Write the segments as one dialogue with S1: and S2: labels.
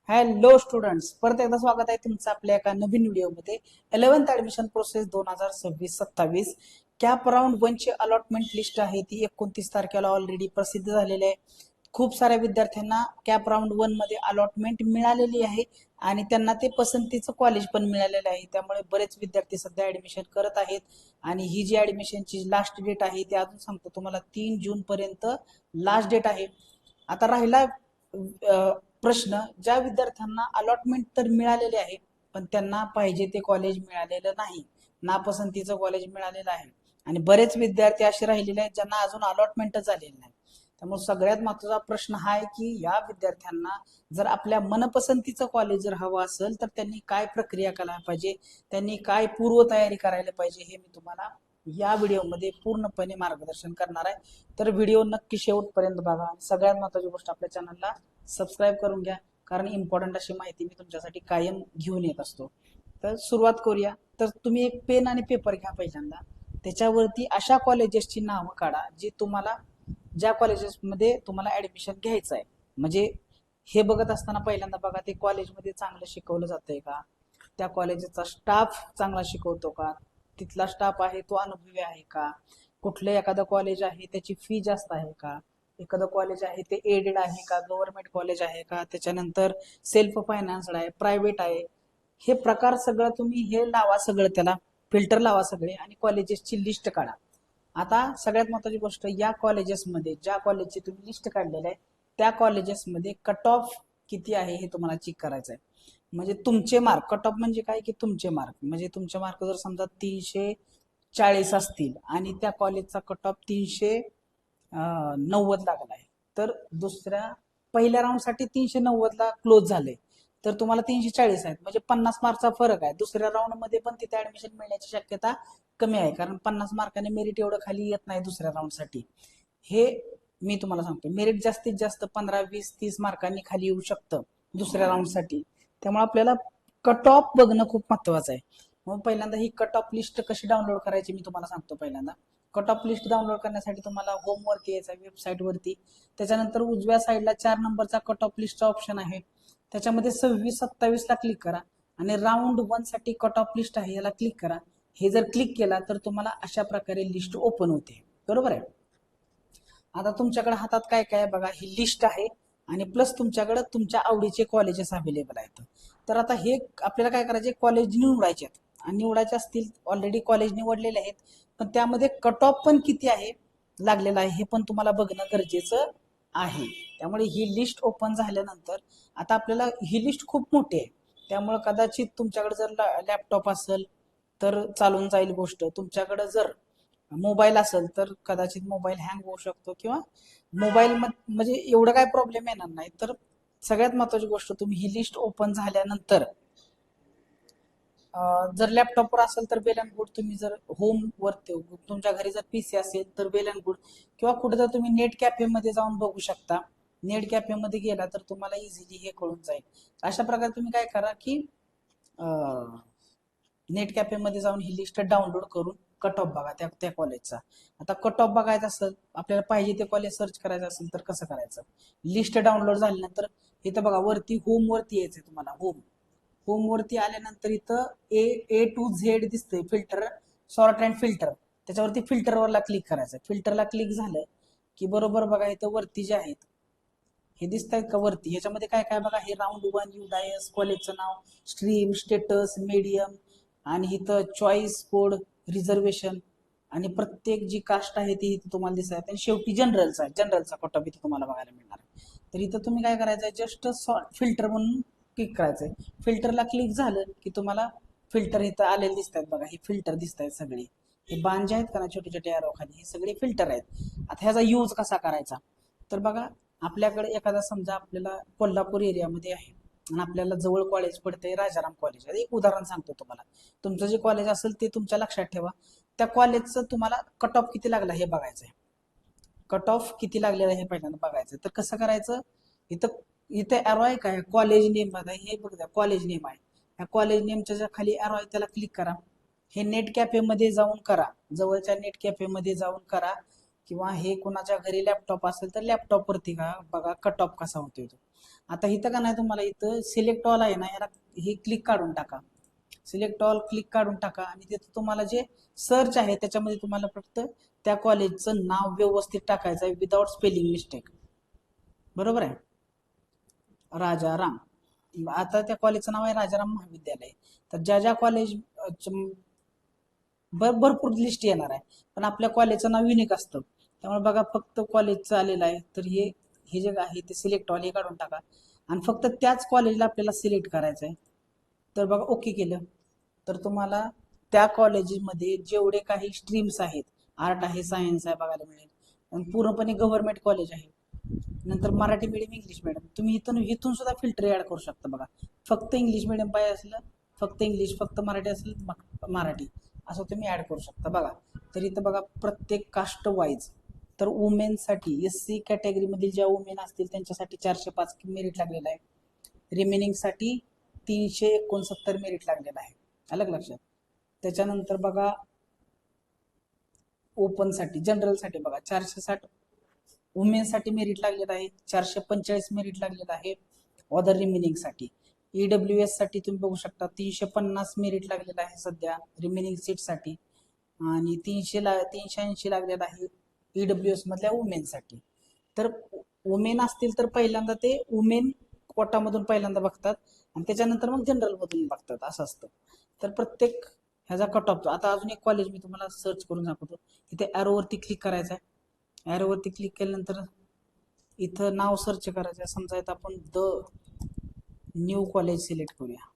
S1: Hello students, परत एकदा स्वागत आहे तुमचं आपल्या एका नवीन व्हिडिओमध्ये. 11th admission process 2026-27 cap round 1 ची अलॉटमेंट लिस्ट आहे ती 29 तारखेला ऑलरेडी प्रसिद्ध झालेली आहे. खूप साऱ्या विद्यार्थ्यांना कॅप राऊंड 1 मध्ये अलॉटमेंट मिळालेली आहे आणि त्यांना ते पसंतीचं कॉलेज पण मिळालेलं आहे. त्यामुळे बरेच विद्यार्थी सध्या ऍडमिशन करत आहेत आणि ही जी ऍडमिशनची लास्ट डेट आहे ती अजून सांगतो तुम्हाला 3 जून पर्यंत लास्ट डेट आहे. आता राहिला प्रश्न, ज्या विद्यार्थ्यांना अलॉटमेंट तर मिळालेले आहे पण त्यांना पाहिजे ते कॉलेज मिळालेलं नाही, नापसंतीचं कॉलेज मिळालेलं आहे आणि बरेच विद्यार्थी असे राहिलेले आहेत ज्यांना अजून अलॉटमेंटच झालेली नाही. त्यामुळे सगळ्यात महत्त्वाचा प्रश्न हा आहे की या विद्यार्थ्यांना जर आपल्या मनपसंतीचं कॉलेज जर हवं असेल तर त्यांनी काय प्रक्रिया करायला पाहिजे, त्यांनी काय पूर्वतयारी करायला पाहिजे, हे मी तुम्हाला या व्हिडिओमध्ये पूर्णपणे मार्गदर्शन करणार आहे. तर व्हिडिओ नक्की शेवटपर्यंत बघा. सगळ्यात महत्त्वाची गोष्ट, आपल्या चॅनलला सबस्क्राईब करून घ्या, कारण इम्पॉर्टंट अशी माहिती मी तुमच्यासाठी कायम घेऊन येत असतो. तर सुरुवात करूया. तर तुम्ही एक पेन आणि पेपर घ्या पहिल्यांदा. त्याच्यावरती अशा कॉलेजेसची नावं काढा जी तुम्हाला, ज्या कॉलेजेसमध्ये तुम्हाला ऍडमिशन घ्यायचं आहे. म्हणजे हे बघत असताना पहिल्यांदा बघा ते कॉलेजमध्ये चांगलं शिकवलं जातंय का, त्या कॉलेजचा स्टाफ चांगला शिकवतो का, तिथला स्टाफ आहे तो अनुभवी आहे का, कुठलं एखादं कॉलेज आहे त्याची फी जास्त आहे का, एखादं कॉलेज आहे ते एडेड आहे का, गव्हर्नमेंट कॉलेज आहे का, त्याच्यानंतर सेल्फ फायनान्स्ड आहे, प्रायव्हेट आहे, हे प्रकार सगळं तुम्ही हे लावा, सगळं त्याला फिल्टर लावा सगळे आणि कॉलेजेसची लिस्ट काढा. आता सगळ्यात महत्त्वाची गोष्ट, या कॉलेजेसमध्ये ज्या कॉलेजची तुम्ही लिस्ट काढलेली आहे त्या कॉलेजेसमध्ये कट ऑफ किती आहे हे तुम्हाला चेक करायचं आहे. म्हणजे तुमचे मार्क, कट ऑफ म्हणजे काय की तुमचे मार्क, म्हणजे तुमचे मार्क जर समजा 340 असतील आणि त्या कॉलेजचा कट ऑफ 390 लागला आहे, तर पहिल्या राऊंडसाठी 390 क्लोज झाले, तर तुम्हाला 340 आहेत, म्हणजे 50 मार्कचा फरक आहे. दुसऱ्या राऊंड मध्ये पण तिथे ऍडमिशन मिळण्याची शक्यता कमी आहे, कारण 50 मार्काने मेरिट एवढं खाली येत नाही दुसऱ्या राऊंडसाठी. हे मी तुम्हाला सांगतो, मेरिट जास्तीत जास्त 15, 20, 30 मार्कांनी खाली येऊ शकतं दुसऱ्या राऊंडसाठी. त्यामुळे आपल्याला कट ऑफ बघणं खूप महत्वाचं आहे. मग पहिल्यांदा ही कट ऑफ लिस्ट कशी डाउनलोड करायची मी तुम्हाला सांगतो. पहिल्यांदा कट ऑफ लिस्ट डाउनलोड करण्यासाठी तुम्हाला होम वरती यायचं, वेबसाईट वरती. त्याच्यानंतर उजव्या साईडला 4 नंबरचा कट ऑफ लिस्टचा ऑप्शन आहे, त्याच्यामध्ये 26-27 ला क्लिक करा आणि राऊंड 1 साठी कट ऑफ लिस्ट आहे याला क्लिक करा. हे जर क्लिक केला तर तुम्हाला अशा प्रकारे लिस्ट ओपन होते. बरोबर आहे. आता तुमच्याकडे हातात काय काय बघा, ही लिस्ट आहे आणि प्लस तुमच्याकडे तुमच्या आवडीचे कॉलेजेस अवेलेबल आहेत. तर आता हे आपल्याला काय करायचे, कॉलेज निवडायचे आहेत आणि निवडायचे असतील, ऑलरेडी कॉलेज निवडलेले आहेत, पण त्यामध्ये कट ऑफ पण किती आहे लागलेला आहे हे पण तुम्हाला बघणं गरजेचं आहे. त्यामुळे ही लिस्ट ओपन झाल्यानंतर आता आपल्याला ही लिस्ट खूप मोठी आहे, त्यामुळे कदाचित तुमच्याकडे जर लॅपटॉप असेल तर चालून जाईल गोष्ट, तुमच्याकडे जर मोबाईल असेल तर कदाचित मोबाईल हँग होऊ शकतो किंवा मोबाईल म्हणजे एवढं काय प्रॉब्लेम येणार नाही. तर सगळ्यात महत्वाची गोष्ट, तुम्ही ही लिस्ट ओपन झाल्यानंतर जर लॅपटॉपवर असेल तर वेल अँड गुड, तुम्ही जर होम वरती तुमच्या घरी जर पीसी असेल तर वेल अँड गुड, किंवा कुठे जर तुम्ही नेट कॅफे मध्ये जाऊन बघू शकता. नेट कॅफे मध्ये गेला तर तुम्हाला इझिली हे कळून जाईल. अशा प्रकारे तुम्ही काय करा की नेट कॅफे मध्ये जाऊन ही लिस्ट डाउनलोड करून कट ऑफ बघा त्या त्या कॉलेजचा. आता कट ऑफ बघायचा असेल, आपल्याला पाहिजे ते कॉलेज सर्च करायचं असेल तर कसं करायचं, लिस्ट डाउनलोड झाल्यानंतर इथं बघा वरती होम वरती यायचंय तुम्हाला. होम वरती आल्यानंतर इथं ए टू झेड दिसतंय, फिल्टर, सॉर्ट अँड फिल्टर, त्याच्यावरती फिल्टरवरला क्लिक करायचं. फिल्टरला क्लिक झालं की बरोबर बघा इथं वरती जे आहेत हे दिसत आहेत का वरती, ह्याच्यामध्ये काय काय बघा, हे राऊंड 1 युडायस, कॉलेजचं नाव, स्ट्रीम, स्टेटस, मीडियम आणि इथं चॉईस कोड, रिझर्वेशन आणि प्रत्येक जी कास्ट आहे ती इथं तुम्हाला दिसत आहे. आणि शेवटी जनरलचा आहे, जनरलचा कट ऑफ इथं तुम्हाला बघायला मिळणार आहे. तर इथं तुम्ही काय करायचं आहे, जस्ट फिल्टर म्हणून क्लिक करायचंय. फिल्टरला क्लिक झालं की तुम्हाला फिल्टर इथं आलेले दिसत आहेत बघा, हे फिल्टर दिसत आहेत सगळे, हे बाण जे आहेत का ना छोटे छोटे एरो खाली, हे सगळे फिल्टर आहेत. आता ह्याचा यूज कसा करायचा, तर बघा आपल्याकडे एखादा समजा आपल्याला कोल्हापूर एरियामध्ये आहे आणि आपल्याला जवळ कॉलेज पडतंय राजाराम कॉलेज. एक उदाहरण सांगतो तुम्हाला, तुमचं जे कॉलेज असेल ते तुमच्या लक्षात ठेवा. त्या कॉलेजचं तुम्हाला कट ऑफ किती लागला हे बघायचंय. कट ऑफ किती लागलेला हे पहिल्यांदा बघायचं. तर कसं करायचं, इथं इथे एरो आहे काय, कॉलेज नेम बघा, हे बघा कॉलेज नेम आहे, ह्या कॉलेज नेमच्या ज्या खाली एरो आहे त्याला क्लिक करा. हे नेट कॅफे मध्ये जाऊन करा, जवळच्या नेट कॅफे मध्ये जाऊन करा, किंवा हे कोणाच्या घरी लॅपटॉप असेल तर लॅपटॉप वरती का बघा कट ऑफ कसा होतोय तो. आता इथं का नाही, तुम्हाला इथं सिलेक्ट ऑल आहे ना, याला हे क्लिक काढून टाका. सिलेक्ट ऑल क्लिक काढून टाका आणि तिथं तुम्हाला जे सर्च आहे त्याच्यामध्ये तुम्हाला फक्त त्या कॉलेजचं नाव व्यवस्थित टाकायचं आहे विदाउट स्पेलिंग मिस्टेक. बरोबर आहे, राजाराम. आता त्या कॉलेजचं नाव आहे राजाराम महाविद्यालय. तर ज्या ज्या कॉलेज भरपूर लिस्ट येणार आहे, पण आपल्या कॉलेजचं नाव युनिक असतं. त्यामुळे बघा, फक्त कॉलेजचं आलेलं आहे, तर हे हे जे आहे ते सिलेक्ट ऑल हे काढून टाका आणि फक्त त्याच कॉलेजला आपल्याला सिलेक्ट करायचं आहे. तर बघा, ओके केलं तर तुम्हाला त्या कॉलेजमध्ये जेवढे काही स्ट्रीम्स आहेत, आर्ट आहे, सायन्स आहे, बघायला मिळेल. आणि पूर्णपणे गव्हर्नमेंट कॉलेज आहे. नंतर मराठी मीडियम, इंग्लिश मीडियम, तुम्ही इथून सुद्धा फिल्टर ऍड करू शकता. बघा, फक्त इंग्लिश मीडियम पाहिजे असलं फक्त इंग्लिश, फक्त मराठी असेल मराठी, असं तुम्ही ऍड करू शकता. बघा, तर इथं बघा, प्रत्येक कास्ट वाईज तर वुमेनसाठी SC कॅटेगरीमधील ज्या वुमेन असतील त्यांच्यासाठी 405 मेरिट लागलेलं आहे. रिमेनिंगसाठी 369 मेरिट लागलेलं आहे. अलग लक्षात. त्याच्यानंतर बघा, ओपनसाठी जनरलसाठी बघा 460 वुमेनसाठी मेरिट लागलेलं आहे, 445 मेरिट लागलेलं आहे. अदर रिमेनिंगसाठी EWS साठी तुम्ही बघू शकता 350 मेरिट लागलेलं आहे सध्या रिमेनिंग सीटसाठी, आणि 380 लागलेलं आहे EWS मधल्या वुमेनसाठी. तर वुमेन असतील तर पहिल्यांदा ते वुमेन कोटामधून पहिल्यांदा बघतात आणि त्याच्यानंतर मग जनरल मधून बघतात, असं असतं. तर प्रत्येक ह्याचा कट ऑफ. आता अजून एक कॉलेज मी तुम्हाला सर्च करून दाखवतो. तिथे ॲरोवरती क्लिक करायचं आहे. ॲरोवरती क्लिक केल्यानंतर इथं नाव सर्च करायचं आहे. समजा इथं आपण द न्यू कॉलेज सिलेक्ट करूया,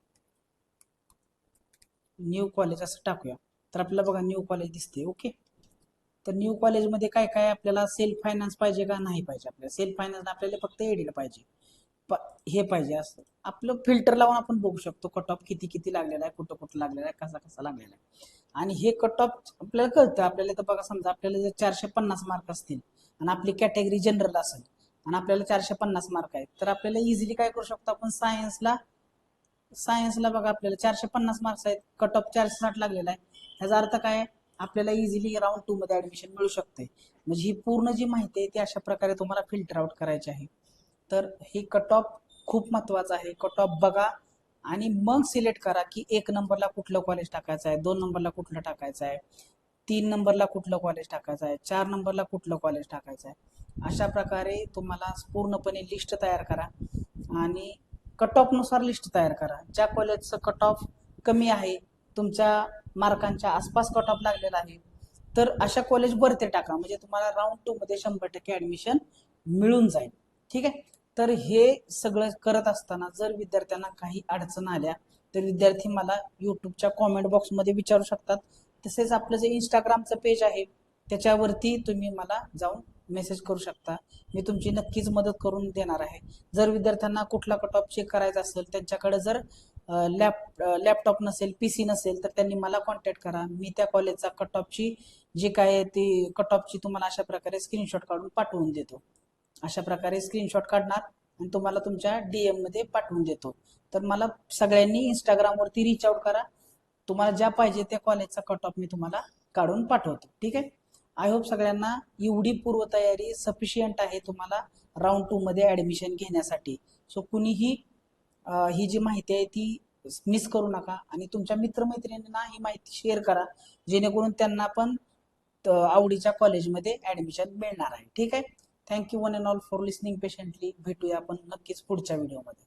S1: न्यू कॉलेज असं टाकूया. तर आपल्याला बघा न्यू कॉलेज दिसते. ओके, तर न्यू कॉलेजमध्ये काय काय आपल्याला सेल्फ फायनान्स पाहिजे का नाही पाहिजे. आपल्याला सेल्फ फायनान्स आपल्याला फक्त एडीला पाहिजे, हे पाहिजे असं आपलं फिल्टर लावून आपण बघू शकतो कट ऑफ किती किती लागलेला आहे, कुठं कुठं लागलेला आहे, कसा कसा लागलेला आहे. आणि हे कट ऑफ आपल्याला कळतं. आपल्याला तर बघा, समजा आपल्याला जर 450 मार्क असतील आणि आपली कॅटेगरी जनरल असेल आणि आपल्याला 450 मार्क आहेत, तर आपल्याला इझिली काय करू शकतो आपण, सायन्सला बघा आपल्याला 450 मार्क्स आहेत, कट ऑफ 460 लागलेला आहे. ह्याचा अर्थ काय, आपल्याला इझिली राऊंड 2 मध्ये ऍडमिशन मिळू शकते. म्हणजे ही पूर्ण जी माहिती आहे ती अशा प्रकारे तुम्हाला फिल्टर आउट करायची आहे. तर ही कट ऑफ खूप महत्वाचं आहे. कट ऑफ बघा आणि मग सिलेक्ट करा की 1 नंबरला कुठलं कॉलेज टाकायचं आहे, 2 नंबरला कुठलं टाकायचं आहे, 3 नंबरला कुठलं कॉलेज टाकायचं आहे, 4 नंबरला कुठलं कॉलेज टाकायचं आहे. अशा प्रकारे तुम्हाला पूर्णपणे लिस्ट तयार करा आणि कट ऑफ नुसार लिस्ट तयार करा. ज्या कॉलेजचं कट ऑफ कमी आहे, तुमच्या मार्कांच्या आसपास कट ऑफ लागलेला आहे, तर अशा कॉलेज वरती टाका. म्हणजे तुम्हाला राऊंड 2 मध्ये 100% ऍडमिशन मिळून जाईल. ठीक आहे. तर हे सगळं करत असताना जर विद्यार्थ्यांना काही अडचण आल्या तर विद्यार्थी मला युट्यूबच्या कॉमेंट बॉक्समध्ये विचारू शकतात. तसेच आपलं जे इंस्टाग्रामचं पेज आहे त्याच्यावरती तुम्ही मला जाऊन मेसेज करू शकता. मी तुमची नक्कीच मदत करून देणार आहे. जर विद्यार्थ्यांना कुठला कट ऑफ चेक करायचा असेल, त्यांच्याकडे जर लॅपटॉप नसेल, PC नसेल, तर त्यांनी मला कॉन्टॅक्ट करा. मी त्या कॉलेजचा कट ऑफची जी काय आहे ती कट ऑफची तुम्हाला अशा प्रकारे स्क्रीनशॉट काढून पाठवून देतो. अशा प्रकारे स्क्रीनशॉट काढणार आणि तुम्हाला तुमच्या DM मध्ये पाठवून देतो. तर मला सगळ्यांनी इंस्टाग्रामवरती रीच आउट करा. तुम्हाला ज्या पाहिजे त्या कॉलेजचा कट ऑफ मी तुम्हाला काढून पाठवतो. ठीक आहे. आय होप सगळ्यांना एवढी पूर्वतयारी सफिशियंट आहे तुम्हाला राऊंड 2 मध्ये ऍडमिशन घेण्यासाठी. सो कुणीही ही जी माहिती आहे ती मिस करू नका आणि तुमच्या मित्रमैत्रिणींना ही माहिती शेअर करा, जेणेकरून त्यांना पण आवडीच्या कॉलेजमध्ये ऍडमिशन मिळणार आहे. ठीक आहे. Thank you one and all for listening patiently. भेटूया आपण नक्कीच पुढच्या व्हिडिओमध्ये.